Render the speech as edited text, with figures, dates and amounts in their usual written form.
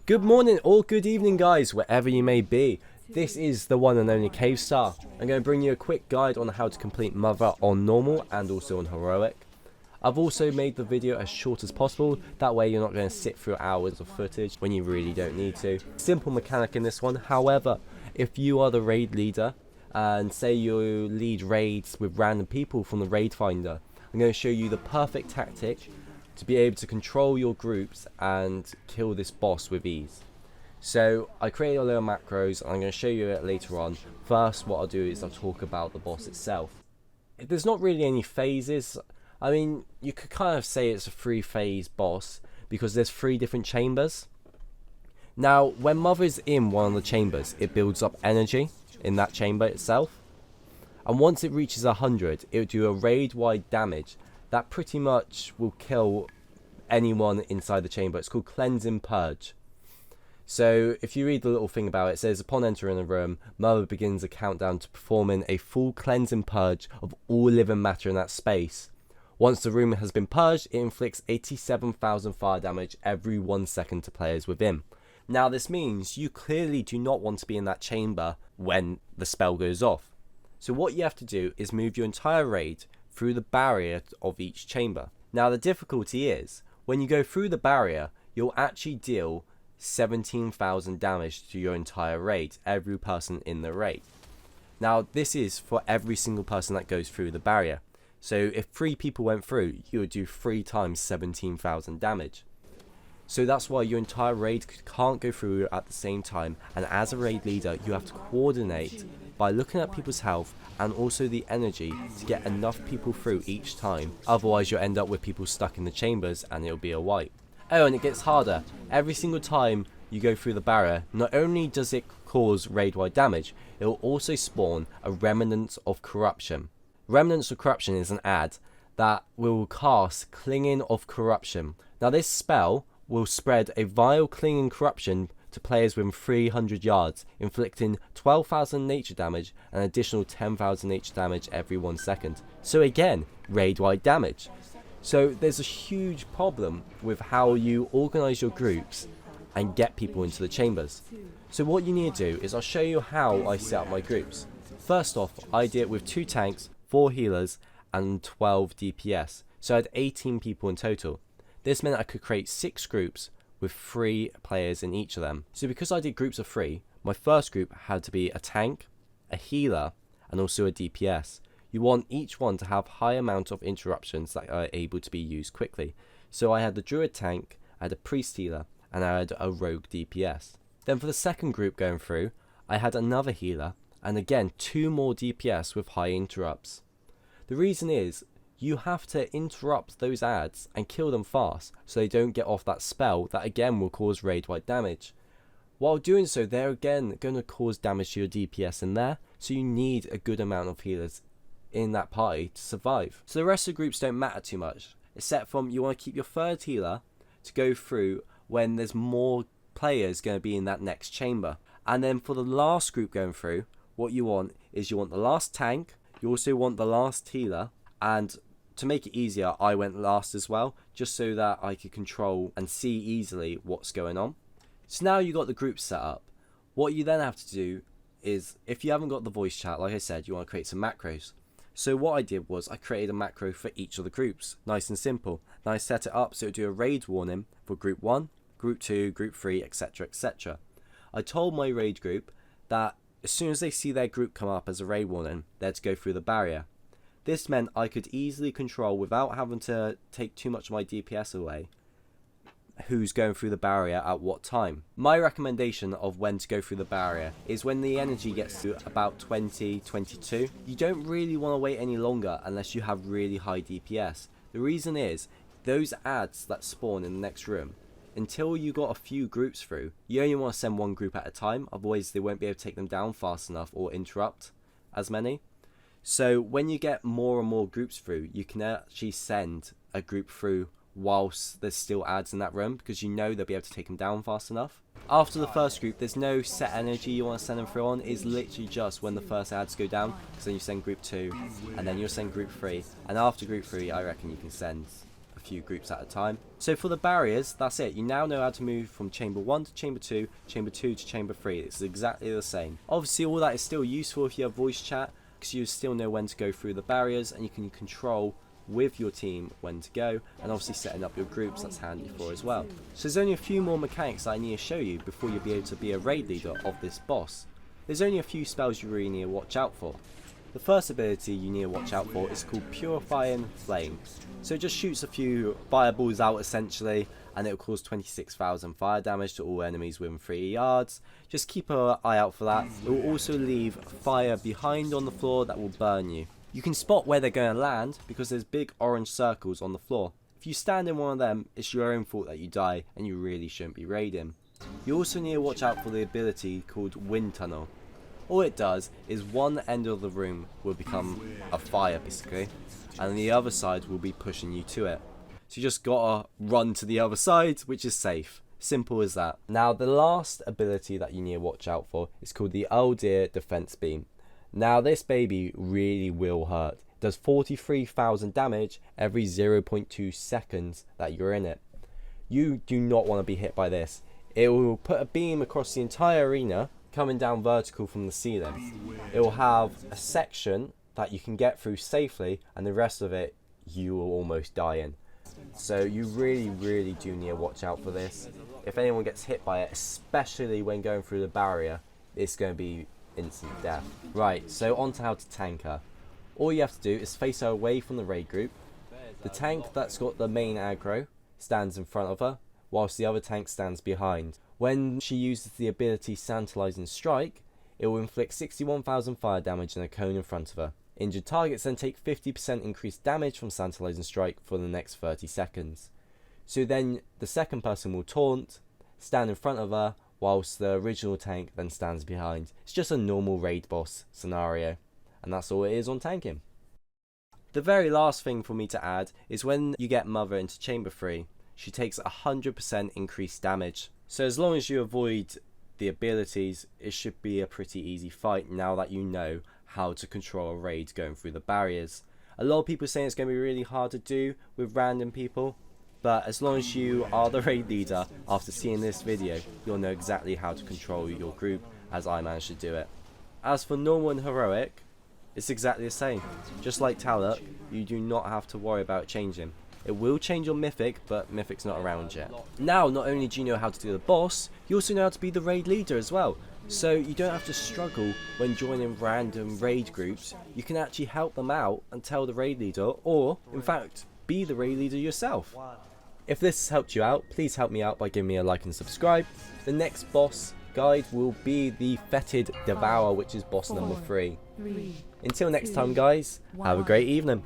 Good morning or good evening, guys, wherever you may be. This is the one and only Cave Star. I'm going to bring you a quick guide on how to complete Mother on normal and also on heroic. I've also made the video as short as possible, that way you're not going to sit through hours of footage when you really don't need to. Simple mechanic in this one, however, if you are the raid leader and say you lead raids with random people from the raid finder, I'm going to show you the perfect tactic to be able to control your groups and kill this boss with ease. So I created a little macros and I'm going to show you it later on. First, what I'll do is I'll talk about the boss itself. There's not really any phases. I mean, you could kind of say it's a 3-phase boss because there's 3 different chambers. Now, when Mother's in one of the chambers, it builds up energy in that chamber itself. And once it reaches 100, it will do a raid-wide damage that pretty much will kill anyone inside the chamber. It's called Cleanse and Purge. So if you read the little thing about it, it says upon entering a room, Mother begins a countdown to performing a full cleanse and purge of all living matter in that space. Once the room has been purged, it inflicts 87,000 fire damage every 1 second to players within. Now this means you clearly do not want to be in that chamber when the spell goes off. So what you have to do is move your entire raid through the barrier of each chamber. Now the difficulty is, when you go through the barrier, you'll actually deal 17,000 damage to your entire raid, every person in the raid. Now this is for every single person that goes through the barrier. So if 3 people went through, you would do 3 times 17,000 damage. So that's why your entire raid can't go through at the same time, and as a raid leader you have to coordinate by looking at people's health and also the energy to get enough people through each time. Otherwise you'll end up with people stuck in the chambers and it'll be a wipe. Oh, and it gets harder. Every single time you go through the barrier, not only does it cause raid-wide damage, it will also spawn a Remnant of Corruption. Remnants of Corruption is an ad that will cast Clinging of Corruption. Now this spell will spread a vile clinging corruption to players within 300 yards, inflicting 12,000 nature damage and an additional 10,000 nature damage every 1 second. So again, raid-wide damage. So there's a huge problem with how you organise your groups and get people into the chambers. So what you need to do is I'll show you how I set up my groups. First off, I did it with 2 tanks, 4 healers and 12 DPS. So I had 18 people in total. This meant I could create 6 groups with 3 players in each of them. So because I did groups of 3, my first group had to be a tank, a healer and also a DPS. You want each one to have high amount of interruptions that are able to be used quickly. So I had the druid tank, I had a priest healer and I had a rogue DPS. Then for the second group going through, I had another healer and again 2 more DPS with high interrupts. The reason is, you have to interrupt those ads and kill them fast so they don't get off that spell that again will cause raid-wide damage. While doing so, they're again going to cause damage to your DPS in there, so you need a good amount of healers in that party to survive. So the rest of the groups don't matter too much, except from you want to keep your third healer to go through when there's more players going to be in that next chamber. And then for the last group going through, what you want is you want the last tank, you also want the last healer, and to make it easier, I went last as well, just so that I could control and see easily what's going on. So now you got the group set up. What you then have to do is, if you haven't got the voice chat, like I said, you want to create some macros. So what I did was I created a macro for each of the groups, nice and simple. Then I set it up so it would do a raid warning for group 1, group 2, group 3, etc, etc. I told my raid group that as soon as they see their group come up as a raid warning, they're to go through the barrier. This meant I could easily control, without having to take too much of my DPS away, who's going through the barrier at what time. My recommendation of when to go through the barrier is when the energy gets to about 20, 22. You don't really want to wait any longer unless you have really high DPS. The reason is, those ads that spawn in the next room, until you got a few groups through, you only want to send 1 group at a time, otherwise they won't be able to take them down fast enough or interrupt as many. So when you get more and more groups through, you can actually send a group through whilst there's still ads in that room, because you know they'll be able to take them down fast enough. After the first group, there's no set energy you want to send them through on. It's literally just when the first ads go down, because then you send group 2 and then you'll send group 3, and after group 3 I reckon you can send a few groups at a time. So for the barriers, that's it. You now know how to move from chamber 1 to chamber 2, chamber 2 to chamber 3. It's exactly the same. Obviously all that is still useful if you have voice chat, because you still know when to go through the barriers, and you can control with your team when to go, and obviously setting up your groups, that's handy for as well. So there's only a few more mechanics that I need to show you before you'll be able to be a raid leader of this boss. There's only a few spells you really need to watch out for. The first ability you need to watch out for is called Purifying Flame. So it just shoots a few fireballs out essentially, and it will cause 26,000 fire damage to all enemies within 3 yards. Just keep an eye out for that. It will also leave fire behind on the floor that will burn you. You can spot where they're going to land because there's big orange circles on the floor. If you stand in one of them, it's your own fault that you die, and you really shouldn't be raiding. You also need to watch out for the ability called Wind Tunnel. All it does is one end of the room will become a fire basically, and the other side will be pushing you to it. So you just gotta run to the other side, which is safe. Simple as that. Now the last ability that you need to watch out for is called the Uldir Defense Beam. Now this baby really will hurt. It does 43,000 damage every 0.2 seconds that you're in it. You do not want to be hit by this. It will put a beam across the entire arena, coming down vertical from the ceiling. It will have a section that you can get through safely, and the rest of it you will almost die in. So you really do need to watch out for this. If anyone gets hit by it, especially when going through the barrier, it's going to be instant death. Right, so on to how to tank her. All you have to do is face her away from the raid group. The tank that's got the main aggro stands in front of her, whilst the other tank stands behind. When she uses the ability Santalizing Strike, it will inflict 61,000 fire damage in a cone in front of her. Injured targets then take 50% increased damage from Santalizing Strike for the next 30 seconds. So then the second person will taunt, stand in front of her, whilst the original tank then stands behind. It's just a normal raid boss scenario, and that's all it is on tanking. The very last thing for me to add is when you get Mother into chamber 3, she takes 100% increased damage. So as long as you avoid the abilities, it should be a pretty easy fight now that you know how to control a raid going through the barriers. A lot of people saying it's going to be really hard to do with random people, but as long as you are the raid leader, after seeing this video, you'll know exactly how to control your group, as I managed to do it. As for normal and heroic, it's exactly the same. Just like Taluk, you do not have to worry about changing. It will change your mythic, but mythic's not around yet. Now, not only do you know how to do the boss, you also know how to be the raid leader as well. So you don't have to struggle when joining random raid groups. You can actually help them out and tell the raid leader, or in fact, be the raid leader yourself. If this has helped you out, please help me out by giving me a like and subscribe. The next boss guide will be the Fetid Devourer, which is boss number 3. Until next time guys, have a great evening.